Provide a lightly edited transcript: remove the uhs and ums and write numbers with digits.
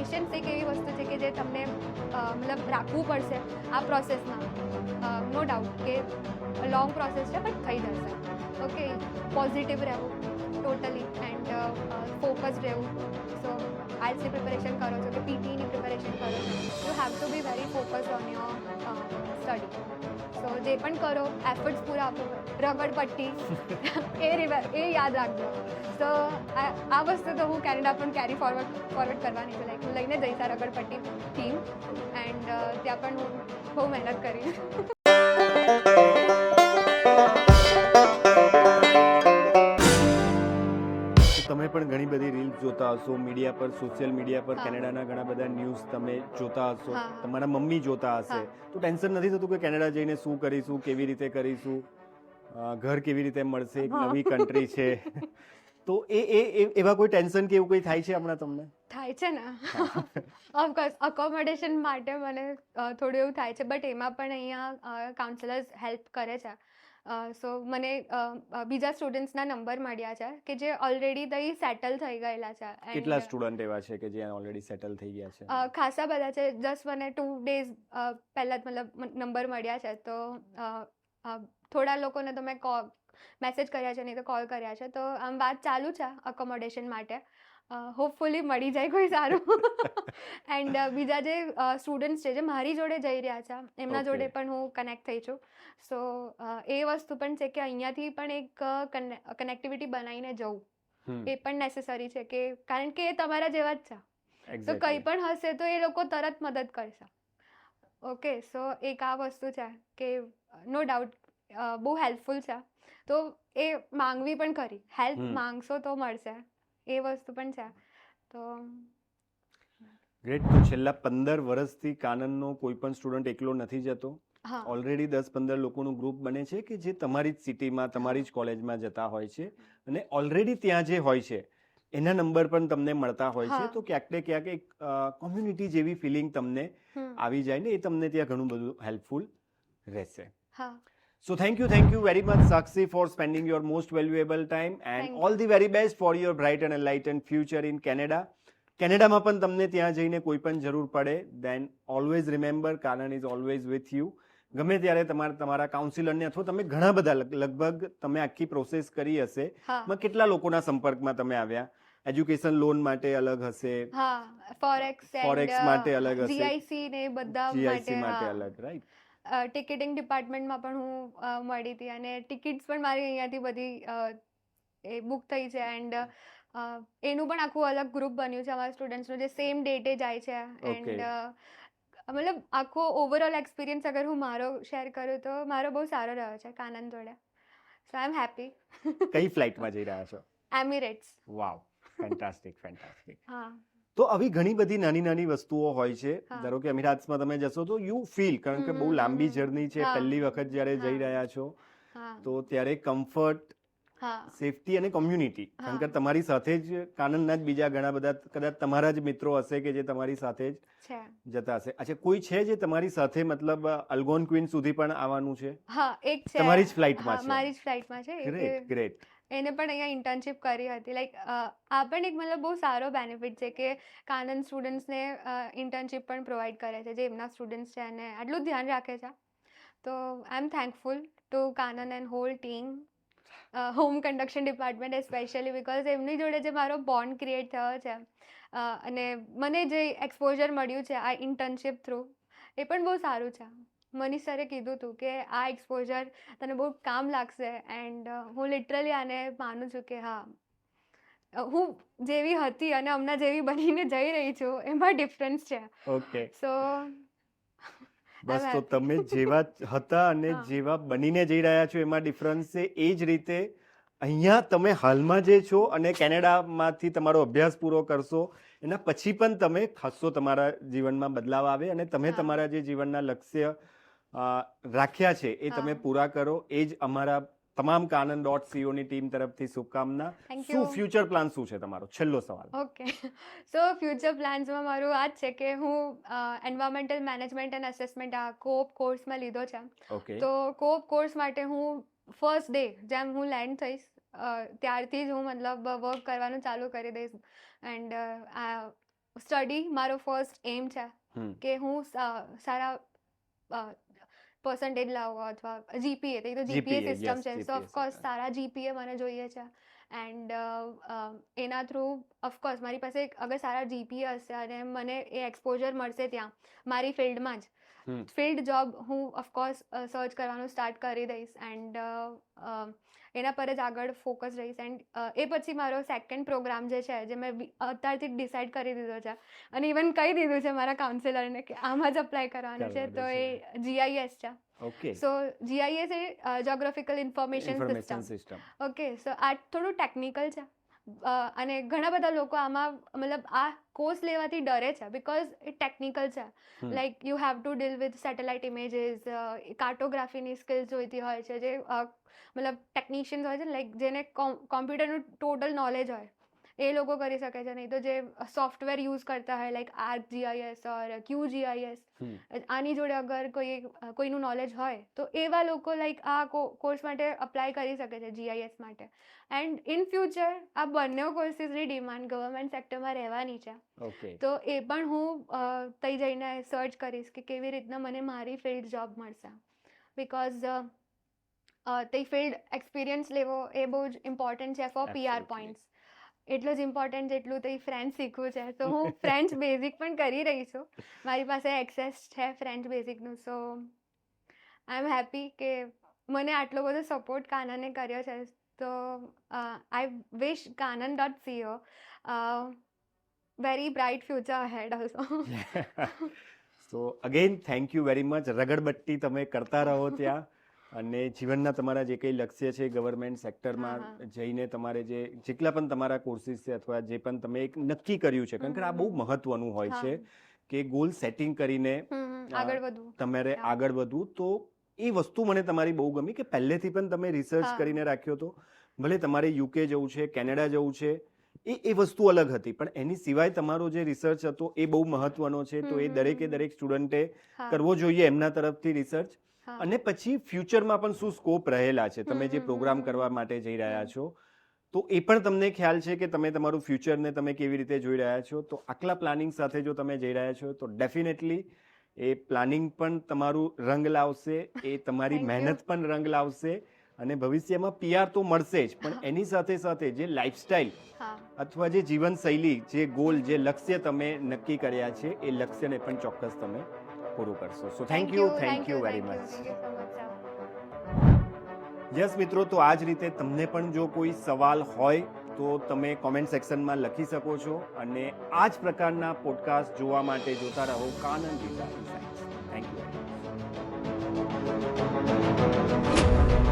Patience એક એવી વસ્તુ છે કે જે તમને મતલબ રાખવું પડશે આ પ્રોસેસમાં. નો ડાઉટ કે લોંગ પ્રોસેસ છે બટ થઈ જશે. ઓકે, પોઝિટિવ રહેવું ટોટલી એન્ડ ફોકસ્ડ રહેવું. સો આઈએલટીએસની પ્રિપેરેશન કરો છો કે પીટીની પ્રિપેરેશન કરો છો, you have to be very focused on your study. So જે પણ કરો એફર્ટ્સ પૂરા આપો, રગડપટ્ટી એ યાદ રાખજો. સો આ વસ્તુ તો હું કેનેડા પણ કેરી ફોરવર્ડ કરવાની છે. લાઈક હું લઈને જઈશ આ રગડપટ્ટી ટીમ એન્ડ ત્યાં પણ હું બહુ મહેનત કરીશ. તમે પણ ઘણી બધી રીલ્સ જોતા હશો મીડિયા પર, સોશિયલ મીડિયા પર હા. કેનેડાના ઘણા બધા ન્યૂઝ તમે જોતા હશો, હા. તમારા મમ્મી જોતા હશે, હા. તો ટેન્શન નથી થતું કે કેનેડા જઈને શું કરીશું, કેવી રીતે કરીશું, ઘર કેવી રીતે મળશે, એક હા. નવી કન્ટ્રી છે, તો એવા કોઈ ટેન્શન કે એવું કંઈ થાય છે હમણાં તમને? થાય છે ને, ઓફકોર્સ અકોમોડેશન માટે મને થોડું એવું થાય છે, બટ એમાં પણ અહીંયા કાઉન્સેલર્સ હેલ્પ કરે છે. સો મને બીજા સ્ટુડન્ટ્સના નંબર મળ્યા છે કે જે ઓલરેડી તઈ સેટલ થઈ ગયેલા છે. કેટલા સ્ટુડન્ટ એવા છે કે જે ઓલરેડી સેટલ થઈ ગયા છે? ખાસા બધા છે. જસ્ટ મને 2 days પહેલાં જ મતલબ નંબર મળ્યા છે. તો થોડા લોકોને તો મેં મેસેજ કર્યા છે, નહીં તો કોલ કર્યા છે. તો આમ વાત ચાલુ છે અકોમોડેશન માટે. હોપફુલી મળી જાય કોઈ સારું. એન્ડ બીજા જે સ્ટુડન્ટ્સ છે જે મારી જોડે જઈ રહ્યા છે એમના જોડે Okay. પણ હું કનેક્ટ થઈ છું. સો એ વસ્તુ પણ છે કે અહીંયાથી પણ એક કનેક્ટિવિટી બનાવીને જવું એ પણ નેસેસરી છે, કે કારણ કે એ તમારા જેવા જ છે. તો કંઈ પણ હશે તો એ લોકો તરત મદદ કરશે. ઓકે, સો એક આ વસ્તુ છે કે નો ડાઉટ બહુ હેલ્પફુલ છે. તો એ માંગવી પણ ખરી. હેલ્પ માંગશો તો મળશે, એ વસ્તુ પણ છે. તો ગ્રેટ. તો છેલ્લા 15 વર્ષથી કાનનનો કોઈ પણ સ્ટુડન્ટ એકલો નથી જતો. હા. ઓલરેડી 10-15 લોકોનું ગ્રુપ બને છે કે જે તમારી જ સિટીમાં, તમારી જ કોલેજમાં જતા હોય છે, અને ઓલરેડી ત્યાં જે હોય છે એના નંબર પણ તમને મળતા હોય છે. હા. તો ક્યાંક ને ક્યાંક એક કોમ્યુનિટી જેવી ફિલિંગ તમને આવી જાય ને, એ તમને ત્યાં ઘણું બધું હેલ્પફુલ રહેશે. હા. So thank you very much, Sakshi, for spending your most valuable time, and Thank all you. the very best for your bright and enlightened future in Canada. કેનેડામાં પણ તમને ત્યાં જઈને કોઈ પણ જરૂર પડે, then always remember Kanan is always with you. ગમે ત્યારે તમારા કાઉન્સિલરને, અથવા તમે ઘણા બધા લગભગ તમે આખી પ્રોસેસ કરી હશે, હા. માં કેટલા લોકોના સંપર્કમાં તમે આવ્યા? એજ્યુકેશન લોન માટે અલગ હશે, હા, ફોરેક્સ માટે અલગ હશે, જીઆઈસી ને બધા જીઆઈસી માટે. માટે હા, અલગ, રાઈટ? ટિકિટિંગ ડિપાર્ટમેન્ટમાં પણ હું મળી હતી અને ટિકિટ્સ પણ મારી અહીંયાથી બધી એ બુક થઈ છે. એન્ડ એનું પણ આખું અલગ ગ્રુપ બન્યું છે અમારા સ્ટુડન્ટ્સનું, જે સેમ ડેટે જાય છે. એન્ડ મતલબ આખો ઓવરઓલ એક્સપિરિયન્સ અગર હું મારો શેર કરું તો મારો બહુ સારો રહ્યો છે કાનન જોડે. સો આઈ એમ હેપી. કઈ ફ્લાઇટમાં જઈ રહ્યા છો? એમિરેટ્સ. વાવ, ફેન્ટાસ્ટિક. હા. તો આવી ઘણી બધી નાની નાની વસ્તુઓ હોય છે. હા. ધારો કે અમીરાત્સમાં તમે જશો તો યુ ફીલ, કારણ કે બહુ લાંબી જર્ની છે, હા. પહેલી વખત જ્યારે જઈ હા. રહ્યા છો, હા. તો ત્યારે કમ્ફર્ટ, હા. સેફટી અને કોમ્યુનિટી, કારણ કે તમારી સાથે જ કાનનના જ બીજા ઘણા બધા કદાચ તમારા જ મિત્રો હશે કે જે તમારી સાથે જ છે. જતા હશે. અચ્છા, કોઈ છે જે તમારી સાથે મતલબ અલ્ગોન ક્વીન સુધી પણ આવવાનું છે? હા, એક છે. તમારી જ ફ્લાઇટમાં હા, છે? મારી જ ફ્લાઇટમાં છે. ગ્રેટ. એને પણ અહીંયા ઇન્ટર્નશિપ કરી હતી. લાઈક આ પણ એક મતલબ બહુ સારો બેનિફિટ છે કે કાનન સ્ટુડન્ટ્સને ઇન્ટર્નશિપ પણ પ્રોવાઈડ કરે છે, જે એમના સ્ટુડન્ટ્સ છે અને આટલું ધ્યાન રાખે છે. તો I am thankful to Kanan and whole team, home conduction department especially, because એમની જોડે જે મારો બોન્ડ ક્રિએટ થયો છે અને મને જે એક્સપોઝર મળ્યું છે આ ઇન્ટર્નશિપ થ્રુ, એ પણ બહુ સારું છે. મનીષ સરે કીધું હતું કે આ એક્સપોઝર તને બહુ કામ લાગશે. એન્ડ હું લિટરલી આને માનું છું કે હા, હું જેવી હતી અને હમણાં જેવી બનીને જઈ રહી છું એમાં ડિફરન્સ છે. ઓકે. સો બસ, તો તમે જેવા હતા અને હા. જેવા બનીને જઈ રહ્યા છો એમાં ડિફરન્સ છે. એ જ રીતે અહીંયા તમે હાલમાં જે છો અને કેનેડામાંથી તમારો અભ્યાસ પૂરો કરશો એના પછી પણ તમે ખાસો તમારા જીવનમાં બદલાવ આવે અને તમે હા. તમારા જે જીવનના લક્ષ્ય રાખ્યા છે એ તમે હા. પૂરા કરો. એ જ અમારા તમામ kanan.co ની ટીમ તરફથી શુભકામના. Thank શું you. ફ્યુચર પ્લાન શું છે તમારો? છેલ્લો સવાલ. ઓકે, સો ફ્યુચર પ્લાન્સમાં મારું આ જ છે કે હું એન્વાયરમેન્ટલ મેનેજમેન્ટ એન્ડ અસેસમેન્ટ આ કોપ કોર્સમાં લીધો છે. ઓકે. તો કોપ કોર્સ માટે હું ફર્સ્ટ ડે જેમ હું લેન્ડ થઈશ ત્યારથી જ હું મતલબ વર્ક કરવાનું ચાલુ કરી દઈશ. એન્ડ સ્ટડી મારો ફર્સ્ટ એમ છે હમ. કે હું સારા પર્સન્ટેજ લાવો અથવા જીપીએ તો GPA, જીપીએ સિસ્ટમ yes, છે સો GPA ઓફકોર્સ system. સારા જીપીએ મને જોઈએ છે એન્ડ એના થ્રુ ઓફકોર્સ મારી પાસે અગર સારા જીપીએ હશે અને મને એ એક્સપોઝર મળશે ત્યાં મારી ફિલ્ડમાં જ હમ. ફિલ્ડ જોબ હું ઓફકોર્સ સર્ચ કરવાનું સ્ટાર્ટ કરી દઈશ એન્ડ એના પર જ આગળ ફોકસ રહીશ એન્ડ એ પછી મારો સેકન્ડ પ્રોગ્રામ જે છે જે મેં અત્યારથી જ ડિસાઇડ કરી દીધો છે અને ઇવન કહી દીધું છે મારા કાઉન્સિલરને કે આમાં જ અપ્લાય કરવાનું છે તો એ જીઆઈએસ છે ઓકે, સો જીઆઈએસ એ geographical information information system system. Okay so આ થોડું ટેકનિકલ છે અને ઘણા બધા લોકો આમાં મતલબ આ કોર્સ લેવાથી ડરે છે બિકોઝ એ ટેકનિકલ છે hmm. Like you have to deal with satellite images કાર્ટોગ્રાફીની સ્કિલ્સ જોઈતી હોય છે જે મતલબ ટેકનિશિયન્સ હોય છે લાઈક જેને કોમ્પ્યુટરનું ટોટલ નોલેજ હોય એ લોકો કરી શકે છે નહીં તો જે સોફ્ટવેર યુઝ કરતા હોય લાઈક ArcGIS ઓર QGIS હમ. આની જોડે અગર કોઈનું નોલેજ હોય તો એવા લોકો લાઈક આ કોર્સ માટે અપ્લાય કરી શકે છે જીઆઈએસ માટે એન્ડ ઇન ફ્યુચર આ બંને કોર્સીસની ડિમાન્ડ ગવર્મેન્ટ સેક્ટરમાં રહેવાની છે ઓકે, તો એ પણ હું તઈ જઈને સર્ચ કરીશ કે કેવી રીતના મને મારી ફિલ્ડ જોબ મળશે બિકોઝ તે ફિલ્ડ એક્સપિરિયન્સ લેવો એ બહુ જ ઇમ્પોર્ટન્ટ છે ફોર PR Absolutely. પોઈન્ટ્સ એટલું જ ઇમ્પોર્ટન્ટ જેટલું તો ફ્રેન્ચ શીખવું છે તો હું ફ્રેન્ચ બેઝિક પણ કરી રહી છું મારી પાસે એક્સેસ છે French બેઝિકનું so I am happy કે મને આટલો બધો સપોર્ટ કાનને કર્યો છે તો I wish kanan.co very bright future ahead also so again thank you very much. રગડબટ્ટી તમે કરતા રહો ત્યાં અને જીવનના તમારા જે કંઈ લક્ષ્ય છે ગવર્મેન્ટ સેક્ટરમાં હા, જઈને તમારે જેટલા પણ તમારા કોર્સિસ છે અથવા જે પણ તમે એક નક્કી કર્યું છે કારણ કે આ બહુ મહત્વનું હોય હા. છે કે ગોલ સેટિંગ કરીને આગળ વધવું તમારે Yeah. આગળ વધવું તો એ વસ્તુ મને તમારી બહુ ગમી કે પહેલેથી પણ તમે રિસર્ચ હા. કરીને રાખ્યો હતો ભલે તમારે યુકે જવું છે કેનેડા જવું છે એ વસ્તુ અલગ હતી પણ એની સિવાય તમારો જે રિસર્ચ હતો એ બહુ મહત્વનો છે તો એ દરેકે દરેક સ્ટુડન્ટે હા, કરવો જોઈએ એમના તરફથી રિસર્ચ હા. અને પછી ફ્યુચરમાં પણ શું સ્કોપ રહેલા છે તમે જે પ્રોગ્રામ કરવા માટે જઈ રહ્યા છો તો એ પણ તમને ખ્યાલ છે કે તમે તમારું ફ્યુચરને તમે કેવી રીતે જોઈ રહ્યા છો તો આટલા પ્લાનિંગ સાથે જો તમે જઈ રહ્યા છો તો ડેફિનેટલી એ પ્લાનિંગ પણ તમારું રંગ લાવશે એ તમારી Thank you. મહેનત પણ રંગ લાવશે અને ભવિષ્યમાં PR તો મળશે જ પણ એની સાથે સાથે જે લાઈફસ્ટાઈલ હા અથવા જે જીવનશૈલી જે ગોલ જે લક્ષ્ય તમે નક્કી કર્યા છે એ લક્ષ્યને પણ ચોક્કસ તમે પૂરું કરશો so thank you very much. Thank you so much sir yes મિત્રો તો આ જ રીતે તમને પણ જો કોઈ સવાલ હોય તો તમે કોમેન્ટ સેક્શનમાં લખી શકો છો અને આ જ પ્રકારના પોડકાસ્ટ જોવા માટે જોતા રહો Kanan visa insights. Thank you.